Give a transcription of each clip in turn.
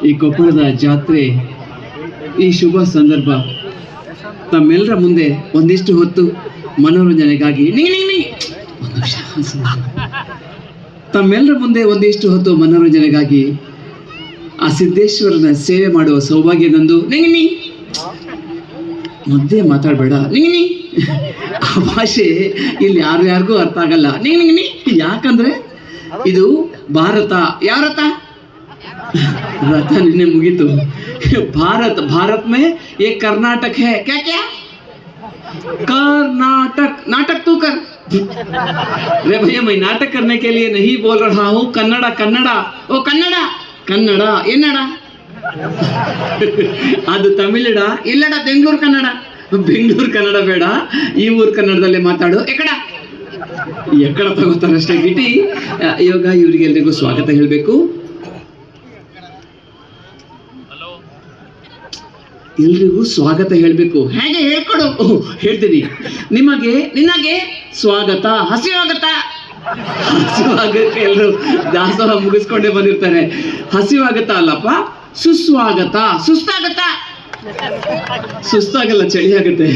ಈ ಕೊಪ್ಪಳದ ಜಾತ್ರೆ, ಈ ಶುಭ ಸಂದರ್ಭ ತಮ್ಮೆಲ್ಲರ ಮುಂದೆ ಒಂದಿಷ್ಟು ಹೊತ್ತು ಮನೋರಂಜನೆಗಾಗಿ ತಮ್ಮೆಲ್ಲರ ಮುಂದೆ ಒಂದಿಷ್ಟು ಹೊತ್ತು ಮನೋರಂಜನೆಗಾಗಿ ಆ ಸಿದ್ದೇಶ್ವರನ ಸೇವೆ ಮಾಡುವ ಸೌಭಾಗ್ಯ ನಂದು. ಮಧ್ಯೆ ಮಾತಾಡಬೇಡ. ಆ ಭಾಷೆ ಇಲ್ಲಿ ಯಾರಿಗೂ ಅರ್ಥ ಆಗಲ್ಲ. ಯಾಕಂದ್ರೆ ಇದು ಭಾರತ. ಯಾವ ರಥ? रथ ने मुगीतु. भारत, भारत में एक कर्नाटक है. क्या क्या? कर्नाटक. नाटक तू कर. अरे भैया, मैं नाटक करने के लिए नहीं बोल रहा हूँ. कन्नड़ा, कन्नड़ा. ओ कन्नड़ा, कन्नड़ा ಏನಡ? ಅದು ತಮಿಳಡ ಇಲ್ಲಡ? ಬೆಂಗಳೂರು ಕನ್ನಡ. ಬೆಂಗಳೂರು ಕನ್ನಡ ಬೇಡ, ಈ ಊರು ಕನ್ನಡದಲ್ಲೇ ಮಾತಾಡು. ಎಕ್ಕಡ ತಗೋತಾರೆ ಅಷ್ಟೇ ಗಿಟಿ. ಇವಾಗ ಇವರಿಗೆಲ್ಲರಿಗೂ ಸ್ವಾಗತ ಹೇಳಬೇಕು. ಎಲ್ರಿಗೂ ಸ್ವಾಗತ ಹೇಳಬೇಕು. ಹೇಗೆ ಹೇಳ್ಕೊಡು? ಹೇಳ್ತೀನಿ. ನಿಮಗೆ, ನಿನಗೆ ಸ್ವಾಗತ. ಹಸಿವಾಗತ್ತ? ಹಸಿವಾಗಕ್ಕೆ ಎಲ್ಲರೂ ದಾಸೋಹ ಮುಗಿಸ್ಕೊಂಡೇ ಬಂದಿರ್ತಾರೆ. ಹಸಿವಾಗತ್ತ ಅಲ್ಲಪ್ಪ, ಸುಸ್ವಾಗತ. ಸುಸ್ತಾಗತ್ತ? ಸುಸ್ತಾಗಲ್ಲ, ಚಳಿ ಆಗುತ್ತೆ.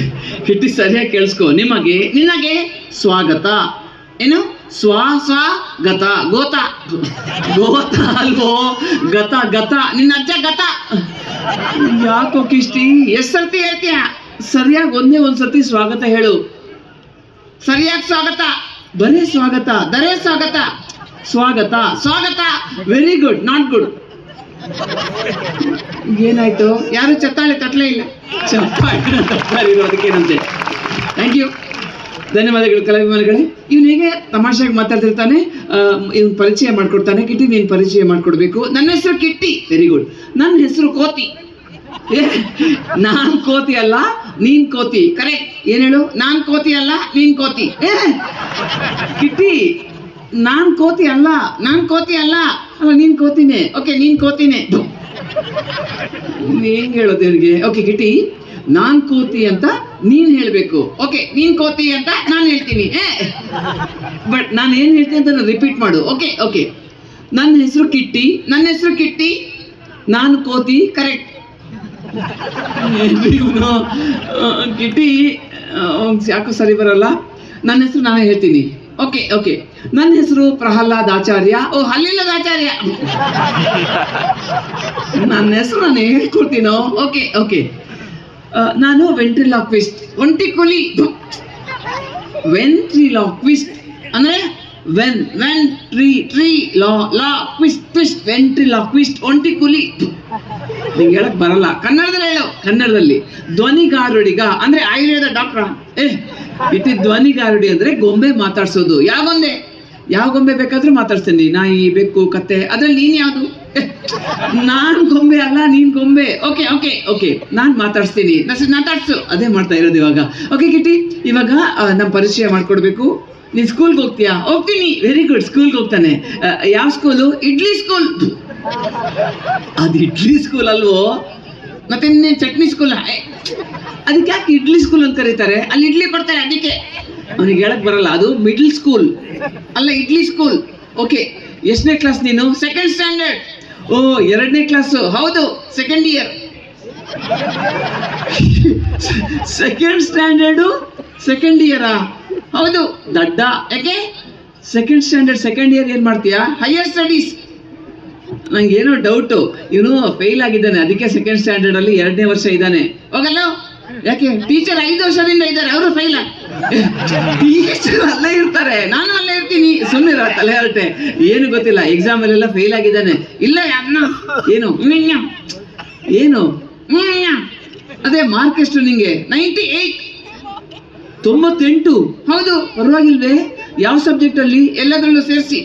ಹಿಟ್ಟಿ ಸರಿಯಾಗಿ ಕೇಳಿಸ್ಕೊ. ನಿಮಗೆ, ನಿನಗೆ ಸ್ವಾಗತ. ಏನು? ಸ್ವಾಗತ. ಗೋತ, ಗೋತ ಅಲ್ವೋ, ಗತ, ಗತ. ನಿನ್ನ ಅಜ್ಜ ಗತ. ಯಾಕೋ ಕಿಷ್ಟಿ ಎಷ್ಟ್ ಸರ್ತಿ ಹೇಳ್ತೀಯ? ಸರಿಯಾಗಿ ಒಂದ್ಸರ್ತಿ ಸ್ವಾಗತ ಹೇಳು. ಸರಿಯಾಗಿ ಸ್ವಾಗತ. ಬರೇ ಸ್ವಾಗತ, ದರೇ ಸ್ವಾಗತ. ಸ್ವಾಗತ, ಸ್ವಾಗತ. Very good, not good. ಏನಾಯ್ತು? ಯಾರು ಚತ್ತಾಳೆ ತಟ್ಲೇ ಇಲ್ಲ. ಚಪ್ಪಾಳೆ ಅದಕ್ಕೇನಂತೆ. ಥ್ಯಾಂಕ್ ಯು, ಧನ್ಯವಾದಗಳು ಕಲಾಭಿಮಾನಿಗಳೇ. ಇವನು ಹೇಗೆ ತಮಾಷೆಗೆ ಮಾತಾಡ್ತಿರ್ತಾನೆ. ಇವನ್ ಪರಿಚಯ ಮಾಡ್ಕೊಡ್ತಾನೆ. ಕಿಟ್ಟಿ, ನೀನ್ ಪರಿಚಯ ಮಾಡ್ಕೊಡ್ಬೇಕು. ನನ್ನ ಹೆಸರು ಕಿಟ್ಟಿ. Very good. ನನ್ನ ಹೆಸರು ಕೋತಿ. ನಾನ್ ಕೋತಿ ಅಲ್ಲ, ನೀನ್ ಕೋತಿ. ಕರೆಕ್ಟ್. ಏನ್ ಹೇಳು? ನಾನ್ ಕೋತಿ ಅಲ್ಲ, ನೀನ್ ಕೋತಿ. ಕಿಟ್ಟಿ, ನಾನ್ ಕೋತಿ ಅಲ್ಲ, ನಾನ್ ಕೋತಿ ಅಲ್ಲ. ಅಲ್ಲ, ನೀನ್ ಕೋತಿನೇ. ಓಕೆ, ನೀನ್ ಕೋತಿನೇ. ಹೆಂಗ್ ಹೇಳೋದು ಇವನಿಗೆ? ಓಕೆ ಕಿಟ್ಟಿ, ನಾನ್ ಕೋತಿ ಅಂತ ನೀನ್ ಹೇಳ್ಬೇಕು. ಓಕೆ, ನೀನ್ ಕೋತಿ ಅಂತ ನಾನು ಹೇಳ್ತೀನಿ. ಬಟ್ ನಾನು ಏನ್ ಹೇಳ್ತೀನಿ ಅಂತ ರಿಪೀಟ್ ಮಾಡು. Okay okay. ನನ್ನ ಹೆಸರು ಕಿಟ್ಟಿ, ನನ್ನ ಹೆಸರು ಕಿಟ್ಟಿ, ನಾನು ಕೋತಿ. ಕರೆಕ್ಟ್. ಕಿಟ್ಟಿ ಯಾಕೋ ಸರಿ ಬರಲ್ಲ. ನನ್ನ ಹೆಸರು ನಾನೇ ಹೇಳ್ತೀನಿ. Okay okay. ನನ್ನ ಹೆಸರು ಪ್ರಹ್ಲಾದ್ ಆಚಾರ್ಯ. ಓ, ಹಲ್ಲಿಲ್ಲದ ಆಚಾರ್ಯ. ನನ್ನ ಹೆಸರು ನಾನು ಹೇಳ್ಕೊಡ್ತೀನೋ. Okay okay. ನಾನು ವೆಂಟ್ರಿಲಾಕ್ವಿಸ್ಟ್. ಒಂಟಿ ಕುಲಿ. ವೆಂಟ್ರಿಲಾಕ್ವಿಸ್ಟ್ ಅಂದ್ರೆ ವೆಂಟ್ರಿಲಾಕ್ವಿಸ್ಟ್, ಒಂಟಿ ಕುಲಿ. ನಿಂಗೆ ಹೇಳಕ್ ಬರಲ್ಲ, ಕನ್ನಡದಲ್ಲಿ ಹೇಳು. ಕನ್ನಡದಲ್ಲಿ ಧ್ವನಿಗಾರುಡಿಗ ಅಂದ್ರೆ ಆಯುರ್ವೇದ ಡಾಕ್ಟ್ರ. ಇಟ್ಟಿ ಧ್ವನಿಗಾರುಡಿ ಅಂದ್ರೆ ಗೊಂಬೆ ಮಾತಾಡ್ಸೋದು. ಯಾವ ಗೊಂಬೆ? ಯಾವ ಗೊಂಬೆ ಬೇಕಾದ್ರೂ ಮಾತಾಡ್ತೀನಿ. ನಾಯಿ, ಬೆಕ್ಕು, ಕತ್ತೆ. ಅದ್ರಲ್ಲಿ ನೀನ್ ಯಾವ್ದು? ನಾನ್ ಗೊಂಬೆ ಅಲ್ಲ, ನೀನ್ ಗೊಂಬೆ. Okay okay okay. ನಾನ್ ಮಾತಾಡ್ಸ್ತೀನಿ. ಮಾತಾಡ್ಸು. ಅದೇ ಮಾಡ್ತಾ ಇರೋದು ಇವಾಗ. ಓಕೆ ಕಿಟ್ಟಿ, ಇವಾಗ ನಮ್ ಪರಿಚಯ ಮಾಡ್ಕೊಡ್ಬೇಕು. ನೀನ್ ಸ್ಕೂಲ್ಗೆ ಹೋಗ್ತೀಯಾ? ಹೋಗ್ತೀನಿ. Very good. ಸ್ಕೂಲ್ಗೆ ಹೋಗ್ತಾನೆ. ಯಾವ ಸ್ಕೂಲು? ಇಡ್ಲಿ ಸ್ಕೂಲ್. ಅದು ಇಡ್ಲಿ ಸ್ಕೂಲ್ ಅಲ್ವೋ? ಮತ್ತೆ ಇನ್ನೇನ್ ಚಟ್ನಿ ಸ್ಕೂಲ್? ಅದಕ್ಕೆ ಯಾಕೆ ಇಡ್ಲಿ ಸ್ಕೂಲ್ ಅಂತ ಕರೀತಾರೆ? ಅಲ್ಲಿ ಇಡ್ಲಿ ಕೊಡ್ತಾರೆ, ಅದಕ್ಕೆ. ಅವನಿಗೆ ಹೇಳಕ್ ಬರಲ್ಲ. ಅದು ಮಿಡ್ಲ್ ಸ್ಕೂಲ್ ಅಲ್ಲ, ಇಡ್ಲಿ ಸ್ಕೂಲ್. ಓಕೆ. ಎಷ್ಟನೇ ಕ್ಲಾಸ್ ನೀನು? Second standard. ಓ, 2ನೇ ಕ್ಲಾಸ್. ಹೌದು, second year. Second standard, second ಇಯರಾ? ಹೌದು, ದಡ್ಡ. ಯಾಕೆ? ಸೆಕೆಂಡ್ ಸ್ಟ್ಯಾಂಡರ್ಡ್, ಸೆಕೆಂಡ್ ಇಯರ್ ಏನ್ ಮಾಡ್ತೀಯಾ? Higher studies. ನಂಗೆ ಏನೋ ಡೌಟು, ಇವನು ಫೇಲ್ ಆಗಿದ್ದಾನೆ, ಅದಕ್ಕೆ ಸೆಕೆಂಡ್ ಸ್ಟ್ಯಾಂಡರ್ಡ್ ಅಲ್ಲಿ 2ನೇ ವರ್ಷ ಇದ್ದಾನೆ. ಹೋಗಲ್ಲ. ಯಾಕೆ? ಟೀಚರ್ 5 ವರ್ಷದಿಂದ ಇದ್ದಾರೆ, ಅವರು ಫೈಲ್. ಟೀಚರ್ ಅಲ್ಲೇ ಇರ್ತಾರೆ, ನಾನು ಅಲ್ಲೇ ಇರ್ತೀನಿ. ಸುಮ್ಮನೆ ತಲೆ ಹರಟೆ, ಏನು ಗೊತ್ತಿಲ್ಲ. ಎಕ್ಸಾಮ್ ಅಲ್ಲೆಲ್ಲ ಫೇಲ್ ಆಗಿದ್ದಾನೆ. ಇಲ್ಲ ಅನ್ನ ಏನು ಏನು ಅದೇ ಮಾರ್ಕ್ ಎಷ್ಟು ನಿಂಗೆ? 98. 98. ಹೌದು, ಪರವಾಗಿಲ್ವೇ? ಯಾವ ಸಬ್ಜೆಕ್ಟ್ ಅಲ್ಲಿ? ಎಲ್ಲದರಲ್ಲೂ ಸೇರಿಸಿ.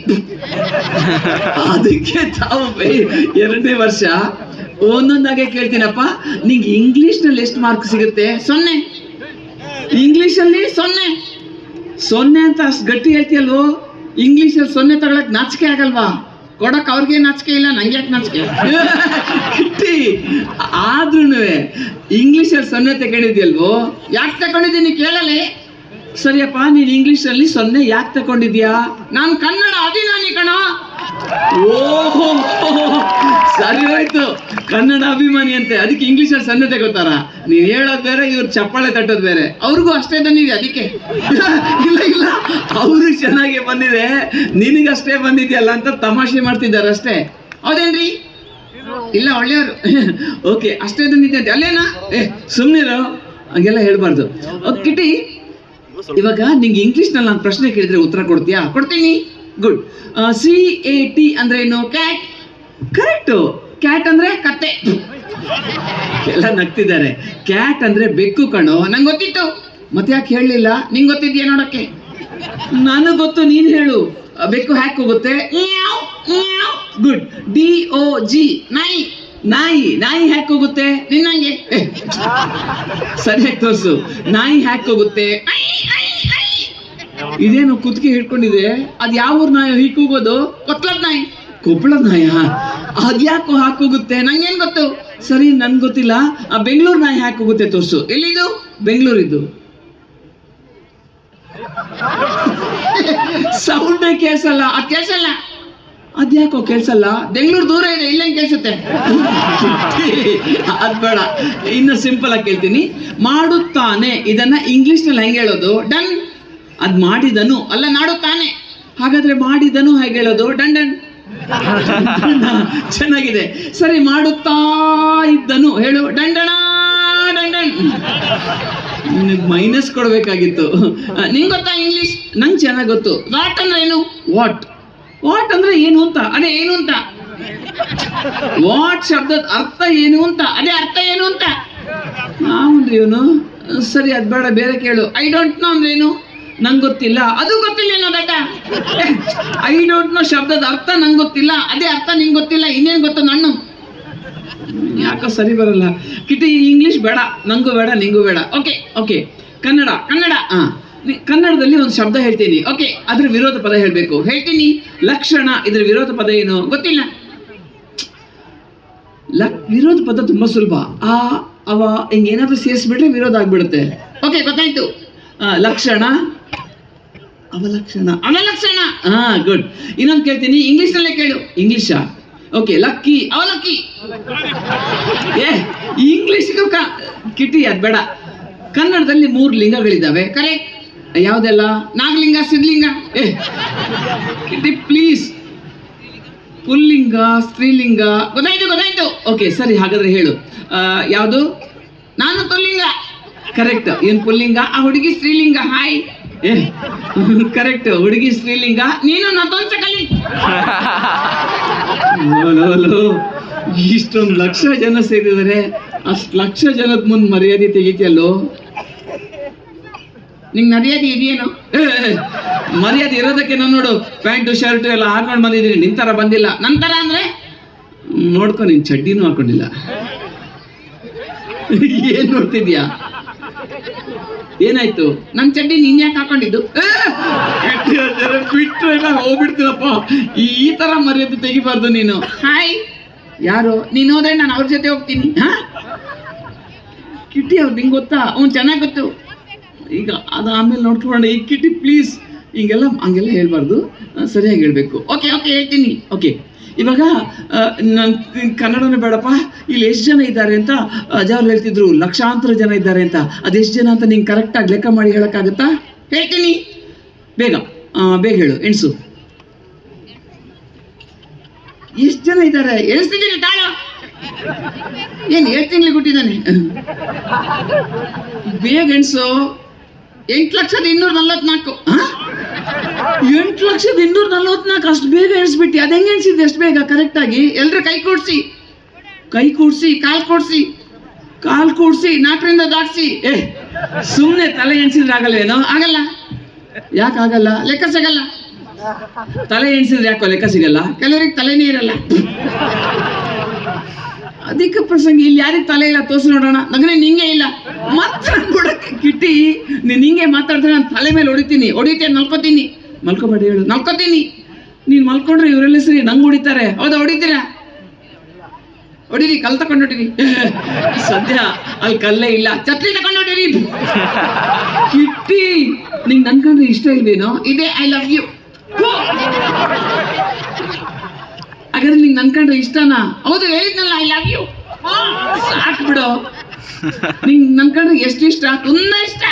ಅದಕ್ಕೆ ತಾವು 2ನೇ ವರ್ಷ ಒಂದೊಂದಾಗೆ ಕೇಳ್ತೀನಪ್ಪ. ನಿಂಗೆ ಇಂಗ್ಲಿಷ್ ನಲ್ಲಿ ಎಷ್ಟು ಮಾರ್ಕ್ ಸಿಗುತ್ತೆ? 0. ಇಂಗ್ಲಿಷ್ ಅಲ್ಲಿ 0. 0 ಅಂತ ಅಷ್ಟು ಗಟ್ಟಿ ಹೇಳ್ತೀಯಲ್ವೋ? ಇಂಗ್ಲಿಷ್ ಅಲ್ಲಿ 0 ತಗೊಳಕ್ ನಾಚಿಕೆ ಆಗಲ್ವಾ? ಕೊಡಕ್ ಅವ್ರಿಗೆ ನಾಚಿಕೆ ಇಲ್ಲ, ನಂಗೆ ಯಾಕೆ ನಾಚಿಕೆ? ಕಿಟ್ಟಿ, ಆದ್ರೂ ಇಂಗ್ಲಿಷ್ ಅಲ್ಲಿ 0 ತಗೊಂಡಿದ್ಯಲ್ವೋ? ಯಾಕೆ ತಗೊಂಡಿದ್ದೀನಿ ಕೇಳಲೆ? ಸರಿಯಪ್ಪ, ನೀನ್ ಇಂಗ್ಲಿಷ್ ಅಲ್ಲಿ 0 ಯಾಕೆ ತಗೊಂಡಿದ್ಯಾ? ನಾನು ಕನ್ನಡ ಅಭಿಮಾನಿ ಕಣ. ಓಹೋ, ಸರಿ ಹೋಯ್ತು, ಕನ್ನಡ ಅಭಿಮಾನಿ ಅಂತೆ, ಅದಕ್ಕೆ ಇಂಗ್ಲಿಷಲ್ಲಿ ಸನ್ನತೆ ಗೊತ್ತಾರ. ನೀನ್ ಹೇಳೋದ್ ಬೇರೆ, ಇವ್ರು ಚಪ್ಪಾಳೆ ತಟ್ಟೋದ್ ಬೇರೆ. ಅವ್ರಿಗೂ ಅಷ್ಟೇ ಬಂದಿದೆ ಅದಕ್ಕೆ. ಇಲ್ಲ ಇಲ್ಲ, ಅವ್ರಿಗೆ ಚೆನ್ನಾಗಿ ಬಂದಿದೆ, ನಿನಗಷ್ಟೇ ಬಂದಿದ್ಯಲ್ಲ ಅಂತ ತಮಾಷೆ ಮಾಡ್ತಿದ್ದಾರೆ ಅಷ್ಟೇ. ಹೌದೇನ್ರಿ? ಇಲ್ಲ, ಒಳ್ಳೆಯವರು. ಓಕೆ, ಅಷ್ಟೇ ಬಂದಿದ್ದೆ ಅಂತ ಅಲ್ಲೇನಾ? ಸುಮ್ಮನಿರೋ, ಹಂಗೆಲ್ಲ ಹೇಳ್ಬಾರ್ದು. ಕಿಟಿ, ಇವಾಗ ನಿಂಗೆ ಇಂಗ್ಲಿಷ್ನಲ್ಲಿ ನಾನು ಪ್ರಶ್ನೆ ಕೇಳಿದ್ರೆ ಉತ್ತರ ಕೊಡ್ತೀಯಾ? ಕೊಡ್ತೀನಿ. ಗುಡ್. CAT ಅಂದ್ರೆ ಏನು? ಕ್ಯಾಟ್. ಕರೆಕ್ಟು. ಕ್ಯಾಟ್ ಅಂದ್ರೆ ಕತ್ತೆ. ಎಲ್ಲ ನಗ್ತಿದ್ದಾರೆ. ಕ್ಯಾಟ್ ಅಂದ್ರೆ ಬೆಕ್ಕು ಕಣೋ. ನಂಗೆ ಗೊತ್ತಿತ್ತು, ಮತ್ತೆ ಯಾಕೆ ಹೇಳಲಿಲ್ಲ? ನಿಂಗೆ ಗೊತ್ತಿದ್ಯಾ ನೋಡಕ್ಕೆ? ನನಗೆ ಗೊತ್ತು, ನೀನು ಹೇಳು. ಬೆಕ್ಕು ಹ್ಯಾಕ್ ಹೋಗುತ್ತೆ? ಗುಡ್. DOG, ನಾಯಿ. ನಾಯಿ. ನಾಯಿ ಹ್ಯಾಕ್ ಹೋಗುತ್ತೆ? ನಿನ್ನಂಗೆ ಸರಿಯಾಗಿ ತೋರಿಸು. ನಾಯಿ ಹ್ಯಾಕ್ ಹೋಗುತ್ತೆ? ಇದೇನು ಕುತ್ತಿಗೆ ಹಿಡ್ಕೊಂಡಿದೆ? ಅದ್ ಯಾವ ಊರ್ ನಾಯಿ ಹೀಕ್ ಹೋಗೋದು? ಕೊತ್ಲದ ನಾಯಿ. ಕೊಪ್ಪಳದ ನಾಯ? ಅದ್ಯಾಕೋ ಹಾಕೋಗುತ್ತೆ? ನಂಗೇನ್ ಗೊತ್ತು? ಸರಿ, ನನ್ಗೆ ಗೊತ್ತಿಲ್ಲ. ಆ ಬೆಂಗಳೂರು ನಾಯಿ ಹ್ಯಾಕ್ ಹೋಗುತ್ತೆ ತೋರ್ಸು. ಎಲ್ಲಿದು? ಬೆಂಗಳೂರಿದ್ದು. ಸೌಂಡೇ ಕೇಳ್ಸಲ್ಲ. ಅದ್ ಕೇಳ್ಸಲ್ಲ. ಅದ್ಯಾಕೋ ಕೇಳ್ಸಲ್ಲ? ಬೆಂಗಳೂರು ದೂರ ಇದೆ, ಇಲ್ಲೇನ್ ಕೇಳ್ಸುತ್ತೆ? ಅದ್ ಬೇಡ, ಇನ್ನು ಸಿಂಪಲ್ ಆಗಿ ಕೇಳ್ತೀನಿ. ಮಾಡುತ್ತಾನೆ, ಇದನ್ನ ಇಂಗ್ಲಿಷ್ ನಲ್ಲಿ ಹೆಂಗ್ ಹೇಳೋದು? ಡನ್. ಅದ್ ಮಾಡಿದನು ಅಲ್ಲ, ನಾಡುತ್ತಾನೆ. ಹಾಗಾದ್ರೆ ಮಾಡಿದನು ಹೇಗೆ ಹೇಳೋದು? Done done. ಚೆನ್ನಾಗಿದೆ. ಸರಿ, ಮಾಡುತ್ತಾ ಇದ್ದನು ಹೇಳು. ಡಂಡಣ ಡಂಡನ್. ಮೈನಸ್ ಕೊಡ್ಬೇಕಾಗಿತ್ತು. ನಿಂಗೆ ಗೊತ್ತಾ ಇಂಗ್ಲಿಷ್? ನಂಗೆ ಚೆನ್ನಾಗಿ ಗೊತ್ತು. ವಾಟ್ ಅಂದ್ರೆ ಏನು? ವಾಟ್. ವಾಟ್ ಅಂದ್ರೆ ಏನು ಅಂತ? ಅದೇ ಏನು ಅಂತ. ವಾಟ್ ಶಬ್ದದ ಅರ್ಥ ಏನು ಅಂತ? ಅದೇ ಅರ್ಥ ಏನು ಅಂತ. ನಾವಂದ್ರೆ ಇವನು. ಸರಿ, ಅದ್ ಬೇಡ, ಬೇರೆ ಕೇಳು. ಐ ಡೋಂಟ್ ನೋ ಅಂದ್ರೆ ಏನು? ನಂಗೆ ಗೊತ್ತಿಲ್ಲ. ಅದು ಗೊತ್ತಿಲ್ಲ ಏನೋ ದಡ್ಡ. ಐ ಡೋಂಟ್ ನೋ ಶಬ್ದದ ಅರ್ಥ ನಂಗೆ ಗೊತ್ತಿಲ್ಲ, ಅದೇ ಅರ್ಥ ನಿಂಗೆ ಗೊತ್ತಿಲ್ಲ. ಇನ್ನೇನು ಗೊತ್ತ ನಾನು? ಯಾಕೋ ಸರಿ ಬರಲ್ಲ. ಕಿಟಿ, ಇಂಗ್ಲಿಷ್ ಬೇಡ, ನಂಗೂ ಬೇಡ, ನಿಂಗೂ ಬೇಡ. Okay okay, Kannada. ಕನ್ನಡ. ಕನ್ನಡದಲ್ಲಿ ಒಂದು ಶಬ್ದ ಹೇಳ್ತೀನಿ. ಓಕೆ, ಅದ್ರ ವಿರೋಧ ಪದ ಹೇಳ್ಬೇಕು. ಹೇಳ್ತೀನಿ. ಲಕ್ಷಣ. ಇದ್ರ ವಿರೋಧ ಪದ ಏನು? ಗೊತ್ತಿಲ್ಲ. ವಿರೋಧ ಪದ ತುಂಬಾ ಸುಲಭ. ಅವ ಹಿಂಗೇನಾದ್ರೂ ಸೇರಿಸ್ಬಿಟ್ರೆ ವಿರೋಧ ಆಗ್ಬಿಡುತ್ತೆ. ಓಕೆ, ಗೊತ್ತಾಯ್ತು. ಲಕ್ಷಣ, ಅವಲಕ್ಷಣ, ಅವಲಕ್ಷಣ. ಗುಡ್. ಇನ್ನೊಂದು ಕೇಳ್ತೀನಿ, ಇಂಗ್ಲಿಷ್ ನಲ್ಲೇ ಕೇಳು. ಇಂಗ್ಲಿಷಾ? ಓಕೆ, ಲಕ್ಕಿ, ಅವಲಕ್ಕಿ. ಇಂಗ್ಲಿಷ್ಗೂ ಕಿಟಿ ಅದ್ ಬೇಡ. ಕನ್ನಡದಲ್ಲಿ 3 ಲಿಂಗಗಳಿದ್ದಾವೆ. ಕರೆಕ್ಟ್. ಯಾವ್ದೆಲ್ಲ? ನಾಗಲಿಂಗ, ಸಿದ್ಲಿಂಗ. ಕಿಟಿ ಪ್ಲೀಸ್. ಪುಲ್ಲಿಂಗ, ಸ್ತ್ರೀಲಿಂಗ. ಗೊತ್ತಾಯ್ತು ಗೊತ್ತಾಯ್ತು. ಓಕೆ, ಸರಿ, ಹಾಗಾದ್ರೆ ಹೇಳು. ಯಾವುದು? ನಾನು ಪುಲ್ಲಿಂಗ. ಕರೆಕ್ಟ್. ಏನ್ ಪುಲ್ಲಿಂಗ? ಆ ಹುಡುಗಿ ಸ್ತ್ರೀಲಿಂಗ. ಹಾಯ್. ಕರೆಕ್ಟ್, ಹುಡುಗಿ ಸ್ತ್ರೀಲಿಂಗ. ನೀನು ನಪುಂಸಕಲಿ. ಇಷ್ಟೊಂದು ಲಕ್ಷ ಜನ ಸೇರಿದರೆ ಅಷ್ಟು ಲಕ್ಷ ಜನದ ಮುಂದೆ ಮರ್ಯಾದೆ ತೆಗಿತಿಯಲ್ಲೋ. ನಿಂಗೆ ಮರ್ಯಾದೆ ಇದೆಯೇನು? ಮರ್ಯಾದೆ ಇರೋದಕ್ಕೆ ನಾನು ನೋಡು, ಪ್ಯಾಂಟು ಶರ್ಟ್ ಎಲ್ಲ ಹಾಕೊಂಡು ಬಂದಿದ್ದೀನಿ. ನಿಂತರ ಬಂದಿಲ್ಲ. ನಂತರ ಅಂದ್ರೆ ನೋಡ್ಕೊ, ನಿನ್ ಚಡ್ಡಿನೂ ಹಾಕೊಂಡಿಲ್ಲ. ಏನ್ ನೋಡ್ತಿದ್ಯಾ? ಏನಾಯ್ತು? ನನ್ ಚಡ್ಡಿ ನೀನ್ ಯಾಕೆ ಹಾಕೊಂಡಿದ್ದು? ಬಿಟ್ರೆ ಹೋಗ್ಬಿಡ್ತೀನಪ್ಪ. ಈ ತರ ಮರ್ಯಾದೆ ತೆಗಿಬಾರ್ದು ನೀನು. ಹಾಯ್. ಯಾರು? ನೀನ್ ಹೋದ್ರೆ ನಾನು ಅವ್ರ ಜೊತೆ ಹೋಗ್ತೀನಿ. ಕಿಟಿ ಅವ್ರು ನಿಂಗೆ ಗೊತ್ತಾ? ಚೆನ್ನಾಗಿ ಗೊತ್ತು. ಈಗ ಅದು ಆಮೇಲೆ ನೋಡ್ಕೊಂಡು. ಈ ಕಿಟಿ ಪ್ಲೀಸ್, ಹಂಗೆಲ್ಲ ಹೇಳ್ಬಾರ್ದು, ಸರಿಯಾಗಿ ಹೇಳ್ಬೇಕು. ಓಕೆ ಓಕೆ, ಹೇಳ್ತೀನಿ. ಓಕೆ, ಇವಾಗ ಕನ್ನಡನೇ ಬೇಡಪ್ಪ. ಇಲ್ಲಿ ಎಷ್ಟು ಜನ ಇದ್ದಾರೆ ಅಂತ ಅಜಾರ್ ಹೇಳ್ತಿದ್ರು. ಲಕ್ಷಾಂತರ ಜನ ಇದ್ದಾರೆ ಅಂತ. ಅದೆಷ್ಟು ಜನ ಅಂತ ನಿಂಗೆ ಕರೆಕ್ಟಾಗಿ ಲೆಕ್ಕ ಮಾಡಿ ಹೇಳಕ್ಕಾಗತ್ತಾ? ಹೇಳ್ತೀನಿ, ಬೇಗ ಬೇಗ ಹೇಳು. ಎಣ್ಸು. ಎಷ್ಟು ಜನ ಇದ್ದಾರೆ? ಎಣಿಸ್ತಿದ್ದೀನಿ ತಾಳ. ಏನು 7 ತಿಂಗಳಿಗೆ ಹುಟ್ಟಿದ್ದಾನೆ? ಬೇಗ ಎಣ್ಸು. 8,244. 8,244. ಅಷ್ಟು ಬೇಗ ಎಣಿಸ್ಬಿಟ್ಟು ಅದು ಹೆಂಗೆ ಎಣಿಸಿದ್ದೆ ಅಷ್ಟು ಬೇಗ ಕರೆಕ್ಟಾಗಿ? ಎಲ್ಲರೂ ಕೈ ಕೂಡಿಸಿ, ಕಾಲು ಕೂಡಿಸಿ 4ರಿಂದ ದಾಟಿಸಿ. ಸುಮ್ಮನೆ ತಲೆ ಎಣಿಸಿದ್ರೆ ಆಗಲ್ವೇನೋ? ಆಗಲ್ಲ. ಯಾಕೆ ಆಗಲ್ಲ? ಲೆಕ್ಕ ಸಿಗಲ್ಲ. ತಲೆ ಎಣಿಸಿದ್ರೆ ಯಾಕೋ ಲೆಕ್ಕ ಸಿಗಲ್ಲ? ಕೆಲವರಿಗೆ ತಲೆನೇ ಇರಲ್ಲ. ಅದಕ್ಕೆ ಪ್ರಸಂಗ. ಇಲ್ಲಿ ಯಾರಿಗೆ ತಲೆ ಇಲ್ಲ ತೋರಿಸಿ ನೋಡೋಣ. ನಗನೇ ನಿಂಗೆ ಇಲ್ಲ. ಮತ್ತೆ ಕಿಟ್ಟಿ, ನೀನು ಹಿಂಗೆ ಮಾತಾಡಿದ್ರೆ ನಾನು ತಲೆ ಮೇಲೆ ಹೊಡಿತೀನಿ. ಮಲ್ಕೋತೀನಿ. ಮಲ್ಕೋಬೇಡಿ ಹೇಳು. ಮಲ್ಕೋತೀನಿ. ನೀನು ಮಲ್ಕೊಂಡ್ರೆ ಇವರೆಲ್ಲ ಸರಿ ನಂಗೆ ಹೊಡಿತಾರೆ. ಹೌದಾ? ಹೊಡಿತೀರಾ? ಹೊಡಿರಿ, ಕಲ್ ತಗೊಂಡು ಹೊಡಿರಿ. ಸದ್ಯ ಅಲ್ಲಿ ಕಲ್ಲೇ ಇಲ್ಲ, ಛತ್ರಿ ತಗೊಂಡು ಹೊಡಿರಿ. ಕಿಟ್ಟಿ, ನಿಂಗೆ ನನ್ಕಂದ್ರೆ ಇಷ್ಟ ಇಲ್ವೇನೋ? ಇದೇ ಐ ಲವ್ ಯು. ಹಾಗಾದ್ರೆ ನಿಂಗೆ ನನ್ ಕಂಡ್ರೆ ಇಷ್ಟನಾ? ಹೌದು ಹೇಳಿದ್ನಲ್ಲ ಐ ಲವ್ ಯು. ಸಾಕು ಬಿಡು, ನಿಂಗೆ ನನ್ ಕಂಡ್ರೆ ಎಷ್ಟು ಇಷ್ಟ? ತುಂಬಾ ಇಷ್ಟ.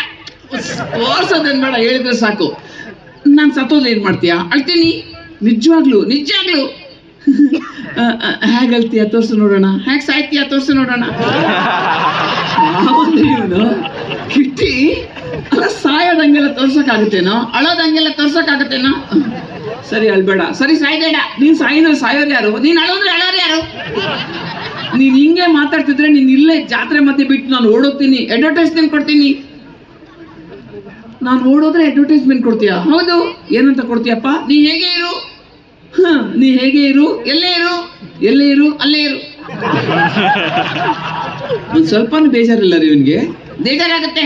ತೋರ್ಸೋದೇನ್ ಬೇಡ, ಹೇಳಿದ್ರೆ ಸಾಕು. ನಾನು ಸತ್ತೋದ್ರೆ ಏನ್ ಮಾಡ್ತೀಯಾ? ಅಳ್ತೀನಿ. ನಿಜವಾಗ್ಲು ಹೇಗಲ್ತೀಯ ತೋರ್ಸು ನೋಡೋಣ, ಹೇಗ್ ಸಾಯ್ತೀಯ ತೋರ್ಸು ನೋಡೋಣ. ಇವನು ಕಿಟ್ಟಿ ಅಲ್ಲ, ಸಾಯೋದಂಗೆಲ್ಲ ತೋರ್ಸಕ್ಕಾಗುತ್ತೇನೋ, ಅಳೋದಂಗೆಲ್ಲ ತೋರ್ಸಕ್ಕಾಗುತ್ತೇನೋ? ಸರಿ ಅಳ್ಬೇಡ, ಸರಿ ಸಾಯ್ಬೇಡ. ನೀನ್ ಸಾಯಿದ್ರೆ ಸಾಯೋರು ಯಾರು? ನೀನ್ ಅಳೋದ್ರೆ ಅಳೋರು ಯಾರು? ನೀನ್ ಹಿಂಗೆ ಮಾತಾಡ್ತಿದ್ರೆ ನೀನ್ ಇಲ್ಲೇ ಜಾತ್ರೆ ಮತ್ತೆ ಬಿಟ್ಟು ನಾನು ಓಡೋಗ್ತೀನಿ, ಅಡ್ವರ್ಟೈಸ್ಮೆಂಟ್ ಕೊಡ್ತೀನಿ. ನಾನು ಓಡೋದ್ರೆ ಅಡ್ವರ್ಟೈಸ್ಮೆಂಟ್ ಕೊಡ್ತೀಯಾ? ಹೌದು. ಏನಂತ ಕೊಡ್ತೀಯಪ್ಪ? ನೀ ಹೇಗೆ ಇರು, ನೀ ಹೇಗೆ ಇರು, ಎಲ್ಲೇ ಇರು ಅಲ್ಲೇ ಇರು. ಒಂದ್ ಸ್ವಲ್ಪನೂ ಬೇಜಾರಿಲ್ಲ ರೀ ಇವನ್ಗೆ. ಬೇಜಾರಾಗತ್ತೆ.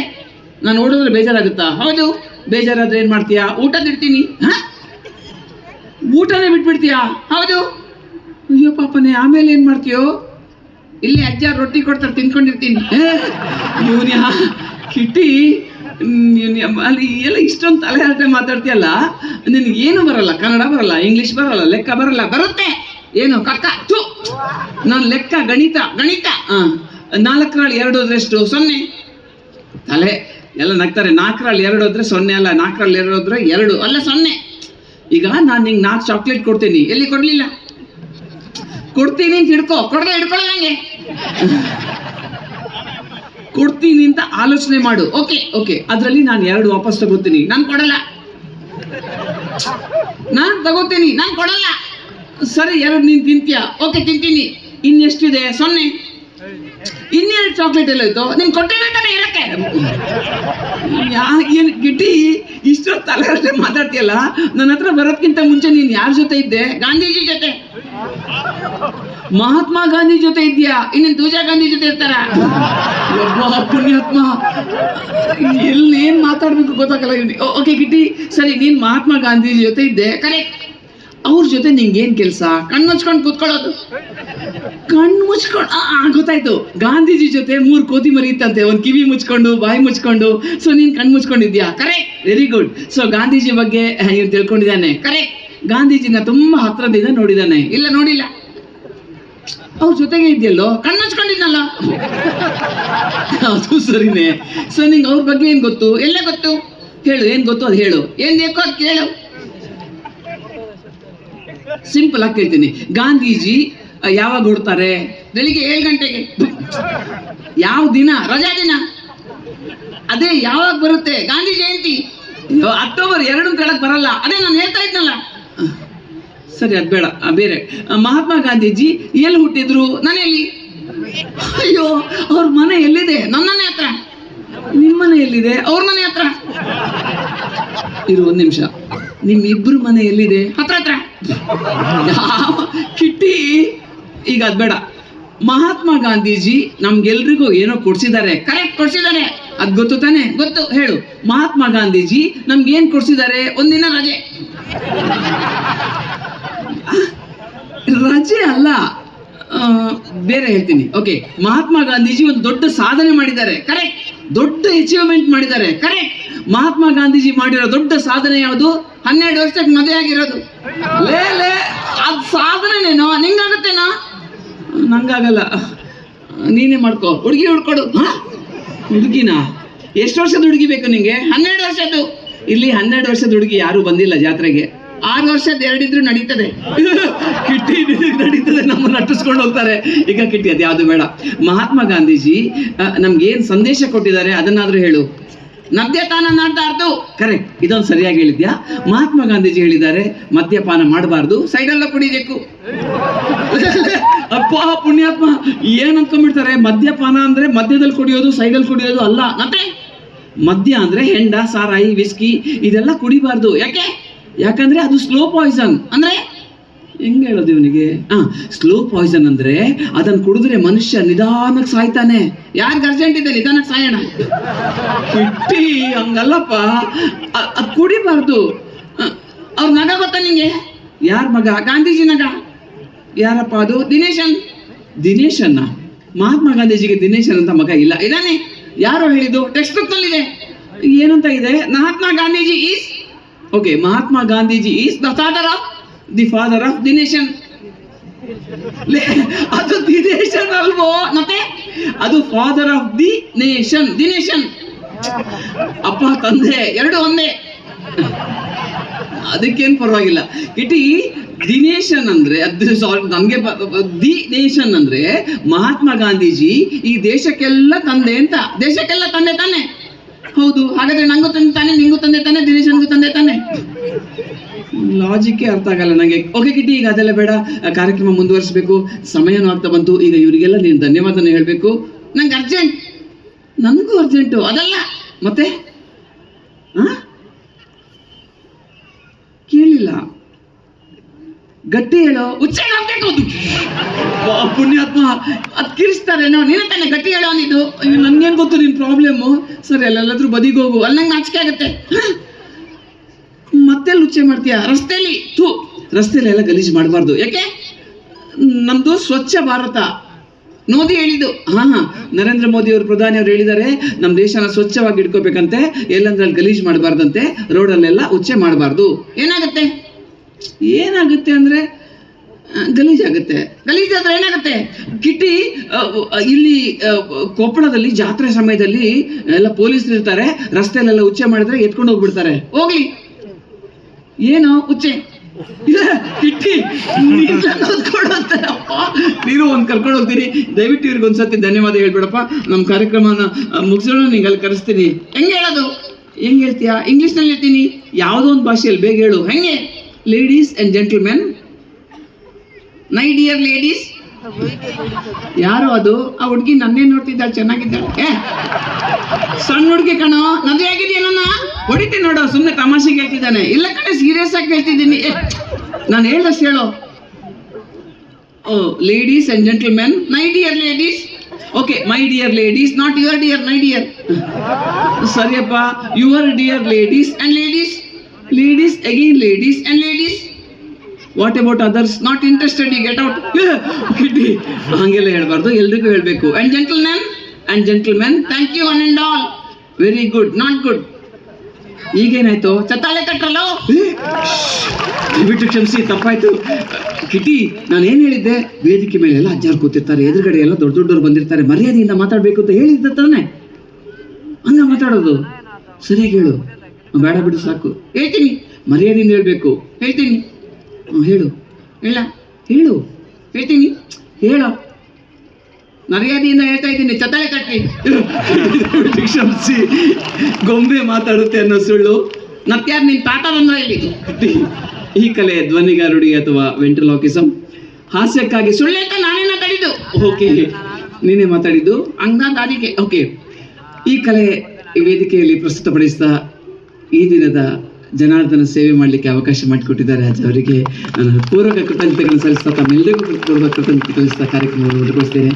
ನಾನು ಓಡೋದ್ರೆ ಬೇಜಾರಾಗುತ್ತಾ? ಹೌದು. ಬೇಜಾರಾದ್ರೆ ಏನ್ ಮಾಡ್ತೀಯಾ? ಊಟ ಬಿಡ್ತೀನಿ. ಊಟನೇ ಬಿಟ್ಬಿಡ್ತೀಯಾ? ಹೌದು. ಅಯ್ಯೋ ಪಾಪನೇ, ಆಮೇಲೆ ಏನ್ ಮಾಡ್ತೀಯೋ? ಇಲ್ಲಿ ಅಜ್ಜ ರೊಟ್ಟಿ ಕೊಡ್ತಾರೆ, ತಿನ್ಕೊಂಡಿರ್ತೀನಿ. ಇವನ್ ಕಿಟ್ಟಿ ಅಲ್ಲಿ ಎಲ್ಲ ಇಷ್ಟೊಂದು ತಲೆ ಹರಟೆ ಮಾತಾಡ್ತೀಯಲ್ಲ. ನಿನ್ಗೆ ಏನು ಬರಲ್ಲ, ಕನ್ನಡ ಬರಲ್ಲ, ಇಂಗ್ಲಿಷ್ ಬರಲ್ಲ, ಲೆಕ್ಕ ಬರಲ್ಲ. ಬರುತ್ತೆ ಏನು ಕಕ್ಕ? ನಾನು ಲೆಕ್ಕ, ಗಣಿತ 4 2 ಹೋದ್ರೆಷ್ಟು? 0. ತಲೆ ಎಲ್ಲ ನಗ್ತಾರೆ. 4 2 ಹೋದ್ರೆ 0 ಅಲ್ಲ, 4 2 ಹೋದ್ರೆ 2 ಅಲ್ಲ 0. ಈಗ ನಾನು ನಿಂಗೆ 4 ಚಾಕ್ಲೇಟ್ ಕೊಡ್ತೀನಿ, ಎಲ್ಲಿ ಕೊಡ್ಲಿಲ್ಲ? ಕೊಡ್ತೀನಿ ಅಂತ ಹಿಡ್ಕೊ, ಕೊಡದೆ ಹಿಡ್ಕೊಳ್ಳಂಗೆ. ಕೊಡ್ತೀನಿ ಅಂತ ಆಲೋಚನೆ ಮಾಡು. ಓಕೆ ಅದ್ರಲ್ಲಿ ನಾನು 2 ವಾಪಸ್ ತಗೋತೀನಿ. ನಾನು ಕೊಡಲ್ಲ. ನಾನು ತಗೋತೀನಿ, ನಾನು ಕೊಡಲ್ಲ. ಸರಿ 2 ನೀನ್ ತಿಂತೀಯ? ಓಕೆ ತಿಂತೀನಿ. ಇನ್ನೆಷ್ಟಿದೆ? 0. ಇನ್ನೆರಡು ಚಾಕ್ಲೇಟ್ ಎಲ್ಲ ಹೋಯ್ತು? ನೀನ್ ಕೊಟ್ಟಿದ್ದಾನೆ ಇರಕ್ಕೆ. ಏನ್ ಗಿಟ್ಟಿ ಇಷ್ಟೊಂದು ತಲೆ ಮಾತಾಡ್ತೀಯಲ್ಲ? ನನ್ನ ಹತ್ರ ಬರೋದ್ಕಿಂತ ಮುಂಚೆ ನೀನ್ ಯಾರ ಜೊತೆ ಇದ್ದೆ? ಗಾಂಧೀಜಿ ಜೊತೆ. ಮಹಾತ್ಮ ಗಾಂಧಿ ಜೊತೆ ಇದ್ಯಾ? ಇನ್ನೇನ್ ತುಜಾ ಗಾಂಧಿ ಜೊತೆ ಇರ್ತಾರ? ಪುಣ್ಯಾತ್ಮ, ಎಲ್ಲಿ ಏನ್ ಮಾತಾಡ್ಬೇಕು ಗೊತ್ತಾಗಲ್ಲ. ಓಕೆ ಗಿಟ್ಟಿ, ಸರಿ ನೀನ್ ಮಹಾತ್ಮ ಗಾಂಧೀಜಿ ಜೊತೆ ಇದ್ದೆ, ಕರೆಕ್ಟ್. ಅವ್ರ ಜೊತೆ ನಿಂಗೇನ್ ಕೆಲ್ಸ? ಕಣ್ಣು ಮುಚ್ಕೊಂಡು ಕೂತ್ಕೊಳ್ಳೋದು. ಕಣ್ಣು ಮುಚ್ಕೊಂಡು ಗೊತ್ತಾಯ್ತು. ಗಾಂಧೀಜಿ ಜೊತೆ 3 ಕೋತಿ ಮರಿ ಇತ್ತಂತೆ, ಒಂದ್ ಕಿವಿ ಮುಚ್ಕೊಂಡು ಬಾಯಿ ಮುಚ್ಕೊಂಡು. ಸೊ ನೀನ್ ಕಣ್ಣು ಮುಚ್ಕೊಂಡಿದ್ಯಾ? Correct, very good. So Gandhiji ಬಗ್ಗೆ ಇವ್ರು ತಿಳ್ಕೊಂಡಿದ್ದಾನೆ. ಕರೆಕ್ಟ್. ಗಾಂಧೀಜಿನ ತುಂಬಾ ಹತ್ರದಿಂದ ನೋಡಿದಾನೆ? ಇಲ್ಲ, ನೋಡಿಲ್ಲ. ಅವ್ರ ಜೊತೆಗೆ ಇದೆಯಲ್ಲೋ, ಕಣ್ಣು ಮುಚ್ಕೊಂಡಿದ್ನಲ್ಲ. ಅದು ಸರಿನೇ. ಸೊ ನಿಂಗೆ ಅವ್ರ ಬಗ್ಗೆ ಏನ್ ಗೊತ್ತು? ಎಲ್ಲ ಗೊತ್ತು. ಹೇಳು, ಏನ್ ಗೊತ್ತು ಅದು ಹೇಳು. ಏನ್ ಬೇಕೋ ಅದು ಕೇಳು. ಸಿಂಪಲ್ ಆಗಿ ಕೇಳ್ತೀನಿ. ಗಾಂಧೀಜಿ ಯಾವಾಗ ಹೊಡ್ತಾರೆ? ಬೆಳಿಗ್ಗೆ 7 ಗಂಟೆಗೆ. ಯಾವ ದಿನ? ರಜಾ ದಿನ. ಅದೇ ಯಾವಾಗ ಬರುತ್ತೆ? ಗಾಂಧಿ ಜಯಂತಿ. ಅಕ್ಟೋಬರ್ 2 ಅಂತ ಹೇಳಕ್ ಬರಲ್ಲ. ಅದೇ ನಾನು ಹೇಳ್ತಾ ಇದ್ನಲ್ಲ. ಸರಿ ಅದ್ ಬೇಡ, ಬೇರೆ. ಮಹಾತ್ಮ ಗಾಂಧೀಜಿ ಎಲ್ಲಿ ಹುಟ್ಟಿದ್ರು? ನಾನೆಲ್ಲಿ? ಅಯ್ಯೋ, ಅವ್ರ ಮನೆ ಎಲ್ಲಿದೆ? ನಮ್ಮನೆ ಹತ್ರ. ನಿಮ್ಮನೆ ಎಲ್ಲಿದೆ? ಅವ್ರ ಮನೆ ಹತ್ರ. ಇರು 1 ನಿಮಿಷ. ನಿಮ್ಮಿಬ್ರು ಮನೆ ಎಲ್ಲಿದೆ? ಹತ್ರ. ಕಿಟ್ಟಿ, ಈಗ ಅದ್ ಬೇಡ. ಮಹಾತ್ಮ ಗಾಂಧೀಜಿ ನಮ್ಗೆಲ್ರಿಗೂ ಏನೋ ಕೊಡ್ಸಿದ್ದಾರೆ. ಕರೆಕ್ಟ್, ಕೊಡ್ಸಿದ್ದಾರೆ. ಅದ್ ಗೊತ್ತು ತಾನೆ? ಗೊತ್ತು. ಹೇಳು. ಮಹಾತ್ಮ ಗಾಂಧೀಜಿ ನಮ್ಗೇನ್ ಕೊಡ್ಸಿದ್ದಾರೆ? ಒಂದಿನ ರಜೆ. ರಜೆ ಅಲ್ಲ, ಬೇರೆ ಹೇಳ್ತೀನಿ. ಓಕೆ, ಮಹಾತ್ಮ ಗಾಂಧೀಜಿ ಒಂದು ದೊಡ್ಡ ಸಾಧನೆ ಮಾಡಿದ್ದಾರೆ. ಕರೆಕ್ಟ್. ದೊಡ್ಡ ಅಚೀವ್ಮೆಂಟ್ ಮಾಡಿದ್ದಾರೆ. ಕರೆಕ್ಟ್. ಮಹಾತ್ಮ ಗಾಂಧೀಜಿ ಮಾಡಿರೋ ದೊಡ್ಡ ಸಾಧನೆ ಯಾವುದು? 12 ವರ್ಷಕ್ಕೆ ಮದುವೆ ಆಗಿರೋದು. ಲೇ ಅದ್ ಸಾಧನೆನೇನೋ? ನಿಂಗಾಗತ್ತೇನೋ? ನಂಗಾಗಲ್ಲ, ನೀನೇ ಮಾಡ್ಕೋ. ಹುಡುಗಿ ಹುಡ್ಕೊಡು. ಹುಡುಗಿನ? ಎಷ್ಟು ವರ್ಷದ ಹುಡುಗಿ ಬೇಕು ನಿಂಗೆ? 12 ವರ್ಷದ್ದು. ಇಲ್ಲಿ 12 ವರ್ಷದ ಹುಡುಗಿ ಯಾರು ಬಂದಿಲ್ಲ ಜಾತ್ರೆಗೆ. 6 ವರ್ಷದ 2 ಇದ್ರು ನಡೀತದೆ. ಕಿಟ್ಟಿ ನಡೀತದೆ, ನಮ್ಮನ್ನ ನಟಿಸ್ಕೊಂಡು ಹೋಗ್ತಾರೆ. ಈಗ ಕಿಟ್ಟಿ ಅದು ಯಾವುದು ಬೇಡ. ಮಹಾತ್ಮ ಗಾಂಧೀಜಿ ನಮ್ಗೇನ್ ಸಂದೇಶ ಕೊಟ್ಟಿದ್ದಾರೆ ಅದನ್ನಾದ್ರೂ ಹೇಳು. ಮದ್ಯಪಾನ ಮಾಡಬಾರ್ದು. ಕರೆಕ್ಟ್, ಇದೊಂದು ಸರಿಯಾಗಿ ಹೇಳಿದ್ಯಾ. ಮಹಾತ್ಮ ಗಾಂಧೀಜಿ ಹೇಳಿದ್ದಾರೆ ಮದ್ಯಪಾನ ಮಾಡಬಾರ್ದು, ಸೈಡೆಲ್ಲ ಕುಡಿಬೇಕು. ಅಪ್ಪ ಪುಣ್ಯಾತ್ಮ, ಏನ್ ಅನ್ಕೊಂಡ್ಬಿಡ್ತಾರೆ, ಮದ್ಯಪಾನ ಅಂದ್ರೆ ಮದ್ಯದಲ್ಲಿ ಕುಡಿಯೋದು, ಸೈಡಲ್ಲಿ ಕುಡಿಯೋದು ಅಲ್ಲ. ಮತ್ತೆ ಮದ್ಯ ಅಂದ್ರೆ ಹೆಂಡ, ಸಾರಾಯಿ, ವಿಸ್ಕಿ ಇದೆಲ್ಲ ಕುಡಿಬಾರ್ದು. ಯಾಕಂದ್ರೆ ಅದು ಸ್ಲೋ ಪಾಯ್ಸನ್. ಅಂದ್ರೆ ಹೆಂಗ್ ಹೇಳೋದು ಇವನಿಗೆ? ಸ್ಲೋ ಪಾಯ್ಸನ್ ಅಂದ್ರೆ ಅದನ್ನ ಕುಡಿದ್ರೆ ಮನುಷ್ಯ ನಿಧಾನಕ್ಕೆ ಸಾಯ್ತಾನೆ. ಯಾರ್ಗ ಅರ್ಜೆಂಟ್ ಇದೆ ನಿಧಾನಕ್ಕೆ ಸಾಯೋಣ? ಕಿಟ್ಟಿ, ಹಂಗಲ್ಲಪ್ಪ, ಅದ್ ಕುಡಿಬಾರ್ದು. ಅವ್ರ ಮಗ ಗೊತ್ತಾ ನಿಂಗೆ? ಯಾರ ಮಗ? ಗಾಂಧೀಜಿ ಮಗ. ಯಾರಪ್ಪ ಅದು? ದಿನೇಶನ್ನ. ಮಹಾತ್ಮ ಗಾಂಧೀಜಿಗೆ ದಿನೇಶನ್ ಅಂತ ಮಗ ಇಲ್ಲ. ಇದಾನೆ. ಯಾರೋ ಹೇಳಿದ್ದು? ಟೆಕ್ಸ್ಟ್ ಬುಕ್ ನಲ್ಲಿದೆ. ಏನಂತ ಇದೆ? Mahatma Gandhiji is Mahatma Gandhiji is the father of the nation. ಅದು ದಿ ನೇಷನ್ ಅಲ್ವೋ, ಮತ್ತೆ ಅದು father of the nation. The nation ಅಪ್ಪ ತಂದೆ ಎರಡು ಒಂದೇ, ಅದಕ್ಕೇನು ಪರವಾಗಿಲ್ಲ. ಇಟಿ ದಿ ನೇಷನ್ ಅಂದ್ರೆ ನಮ್ಗೆ ದಿ ನೇಷನ್ ಅಂದ್ರೆ ಮಹಾತ್ಮ ಗಾಂಧೀಜಿ ಈ ದೇಶಕ್ಕೆಲ್ಲ ತಂದೆ ಅಂತ. ದೇಶಕ್ಕೆಲ್ಲ ತಂದೆ ತಾನೆ? ಹೌದು. ಹಾಗಾದ್ರೆ ನಂಗೂ ತಂದೆ ತಾನೆ, ನಿಂಗೂ ತಂದೆ ತಾನೆ, ದಿನೇಶನ್ಗೂ ತಂದೆ ತಾನೆ? ಲಾಜಿಕ್ಕೇ ಅರ್ಥ ಆಗಲ್ಲ ನಂಗೆ. ಓಕೆ ಕಿಟಿ, ಈಗ ಅದೆಲ್ಲ ಬೇಡ, ಕಾರ್ಯಕ್ರಮ ಮುಂದುವರಿಸಬೇಕು, ಸಮಯನೂ ಆಗ್ತಾ ಬಂತು. ಈಗ ಇವರಿಗೆಲ್ಲ ನೀನು ಧನ್ಯವಾದನ ಹೇಳ್ಬೇಕು. ನಂಗೆ ಅರ್ಜೆಂಟ್, ನನಗೂ ಅರ್ಜೆಂಟು. ಅದಲ್ಲ ಮತ್ತೆ ಕೇಳಿಲ್ಲ, ಗಟ್ಟಿ ಹೇಳೋ. ಉಚ್ಚಾರ ಆಗ್ಬೇಕು. ಪುಣ್ಯಾತ್ಮ, ಅದ್ ಕಿರಿಸ್ತಾರೇನೋ. ನೀನ ತಾನೆ ಗಟ್ಟಿ ಹೇಳೋ ಅಂದಿದ್ದು. ನನ್ಗೇನ್ ಗೊತ್ತು ನಿನ್ ಪ್ರಾಬ್ಲಮ್ಮು. ಸರಿ, ಅಲ್ಲೆಲ್ಲಾದ್ರೂ ಬದಿಗೆ ಹೋಗು, ಅಲ್ಲಿ ನಂಗೆ ನಾಚಿಕೆ ಆಗುತ್ತೆ. ಮತ್ತೆ ಉಚ್ಚೆ ಮಾಡ್ತೀಯಾ ರಸ್ತೆಯಲ್ಲಿ? ರಸ್ತೆಯಲ್ಲಿ ಎಲ್ಲ ಗಲೀಜು ಮಾಡಬಾರ್ದು. ಯಾಕೆ? ನಮ್ದು ಸ್ವಚ್ಛ ಭಾರತ. ಮೋದಿ ಹೇಳಿದ್ದು. ನರೇಂದ್ರ ಮೋದಿ ಅವರು, ಪ್ರಧಾನಿ ಅವರು ಹೇಳಿದ್ದಾರೆ, ನಮ್ಮ ದೇಶನ ಸ್ವಚ್ಛವಾಗಿ ಇಟ್ಕೋಬೇಕಂತೆ. ಎಲ್ಲಂದ್ರಲ್ಲಿ ಗಲೀಜು ಮಾಡಬಾರ್ದಂತೆ, ರೋಡಲ್ಲೆಲ್ಲ ಉಚ್ಚೆ ಮಾಡಬಾರ್ದು. ಏನಾಗುತ್ತೆ ಅಂದ್ರೆ ಗಲೀಜಾಗುತ್ತೆ. ಗಲೀಜಾದ್ರೆ ಏನಾಗುತ್ತೆ ಕಿಟ್ಟಿ? ಇಲ್ಲಿ ಕೊಪ್ಪಳದಲ್ಲಿ ಜಾತ್ರೆ ಸಮಯದಲ್ಲಿ ಎಲ್ಲ ಪೊಲೀಸರು ಇರ್ತಾರೆ, ರಸ್ತೆಯಲ್ಲೆಲ್ಲ ಉಚ್ಚೆ ಮಾಡಿದ್ರೆ ಎತ್ಕೊಂಡು ಹೋಗ್ಬಿಡ್ತಾರೆ. ಹೋಗ್ಲಿ, ಏನೋ ಉಚ್ಚೆ ಕಿಟ್ಟಿ, ನೀನು ಒಂದು ಕರ್ಕೊಂಡು ಹೋಗ್ತೀನಿ. ದಯವಿಟ್ಟು ಇವ್ರಿಗೆ ಒಂದ್ಸತಿ ಧನ್ಯವಾದ ಹೇಳ್ಬೇಡಪ್ಪ. ನಮ್ಮ ಕಾರ್ಯಕ್ರಮನ ಮುಗಿಸೋಣ, ನಿಂಗೆ ಅಲ್ಲಿ ಕರೆಸ್ತೀನಿ. ಹೆಂಗೆ ಹೇಳೋದು? ಹೆಂಗೆ ಹೇಳ್ತೀಯಾ? ಇಂಗ್ಲೀಷ್ನಲ್ಲಿ ಹೇಳ್ತೀನಿ, ಯಾವುದೋ ಒಂದು ಭಾಷೆಯಲ್ಲಿ ಬೇಗ ಹೇಳು. ಹೆಂಗೆ? Ladies and gentlemen, my dear ladies. ಯಾರು ಅದು? ಆ ಹುಡುಗಿ ನನ್ನೇ ನೋಡ್ತಿದ್ದಾಳೆ, ಚೆನ್ನಾಗಿದ್ದಾಳೆ. ಸಣ್ಣ ಹುಡುಗಿ ಕಣೋ, ಮದುವೆ ಆಗಿದೆಯೇನ? ಹೊಡಿತೀನಿ ನೋಡೋ, ಸುಮ್ಮನೆ ತಮಾಷೆಗೆ ಹೇಳ್ತಿದ್ದಾನೆ. ಇಲ್ಲ ಕಣೆ, ಸೀರಿಯಸ್ ಆಗಿ ಹೇಳ್ತಿದ್ದೀನಿ. ನಾನು ಹೇಳಷ್ಟು ಹೇಳೋ. Ladies and gentlemen, my dear ladies. Okay, my dear ladies, not your dear, my dear. ಸರಿಯಪ್ಪ, your dear ladies and ladies. Ladies again ladies and ladies. What about others? Not interested, you get out. ಹಂಗೆಲ್ಲ ಹೇಳ್ಬಾರ್ದು, ಎಲ್ರಿಗೂ ಹೇಳ್ಬೇಕು. And gentlemen, and gentlemen, thank you one and all. Very good, not good. ಈಗೇನಾಯ್ತು? ಚತ್ತಾಳೆ ಕಟ್ರಲ್ಲೋ. ದಯವಿಟ್ಟು ಕ್ಷಮಿಸಿ, ತಪ್ಪಾಯ್ತು. ಕಿಟಿ, ನಾನು ಏನ್ ಹೇಳಿದ್ದೆ? ವೇದಿಕೆ ಮೇಲೆ ಎಲ್ಲ ಅಜ್ಜಾರು ಕೂತಿರ್ತಾರೆ, ಎದುರುಗಡೆ ಎಲ್ಲ ದೊಡ್ಡ ದೊಡ್ಡವರು ಬಂದಿರ್ತಾರೆ, ಮರ್ಯಾದೆಯಿಂದ ಮಾತಾಡ್ಬೇಕು ಅಂತ ಹೇಳಿದ್ದ ತಾನೆ? ಹಂಗ ಮಾತಾಡೋದು. ಸರಿಯಾಗಿ ಹೇಳು. ಬೇಡ ಬಿಡು, ಸಾಕು. ಹೇಳ್ತೀನಿ, ಮರ್ಯಾದೆಯಿಂದ ಹೇಳ್ಬೇಕು. ಹೇಳ್ತೀನಿ. ಹೇಳು. ಹೇಳ, ಹೇಳು. ಹೇಳ್ತೀನಿ, ಹೇಳೋ. ಮರ್ಯಾದೆಯಿಂದ ಹೇಳ್ತಾ ಇದ್ದೀನಿ, ಚತ್ತಾಳೆ ಕಟ್ಟಿ. ಕ್ಷಮಿಸಿ, ಗೊಂಬೆ ಮಾತಾಡುತ್ತೆ ಅನ್ನೋ ಸುಳ್ಳು. ಮತ್ಯಾರು ನಿನ್ ತಾತ ಬಂದ್ರ ಇಲ್ಲಿ? ಈ ಕಲೆ ಧ್ವನಿಗಾರುಡಿ ಅಥವಾ ವೆಂಟ್ರಲಾಕಿಸಮ್. ಹಾಸ್ಯಕ್ಕಾಗಿ ಸುಳ್ಳು ಅಂತ ನಾನೇ ಮಾತಾಡಿದ್ದು. ಓಕೆ, ನೀನೇ ಮಾತಾಡಿದ್ದು. ಹಂಗಾದಾರಿಗೆ ಓಕೆ. ಈ ಕಲೆ ವೇದಿಕೆಯಲ್ಲಿ ಪ್ರಸ್ತುತಪಡಿಸಿದ ಈ ದಿನದ ಜನಾರ್ದನ ಸೇವೆ ಮಾಡಲಿಕ್ಕೆ ಅವಕಾಶ ಮಾಡಿಕೊಟ್ಟಿದ್ದಾರೆ ಅವರಿಗೆ ನಾನು ಪೂರ್ವಕ ಕೃತಜ್ಞತೆಗಳನ್ನು ಸಲ್ಲಿಸ್ತಾ, ತಮ್ಮೆಲ್ಲರಿಗೂ ಪೂರ್ವಕ ಕೃತಜ್ಞತೆ ಸಲ್ಲಿಸ್ತಾ ಕಾರ್ಯಕ್ರಮವನ್ನು ಮುಂದುವರಿಸ್ತೇನೆ.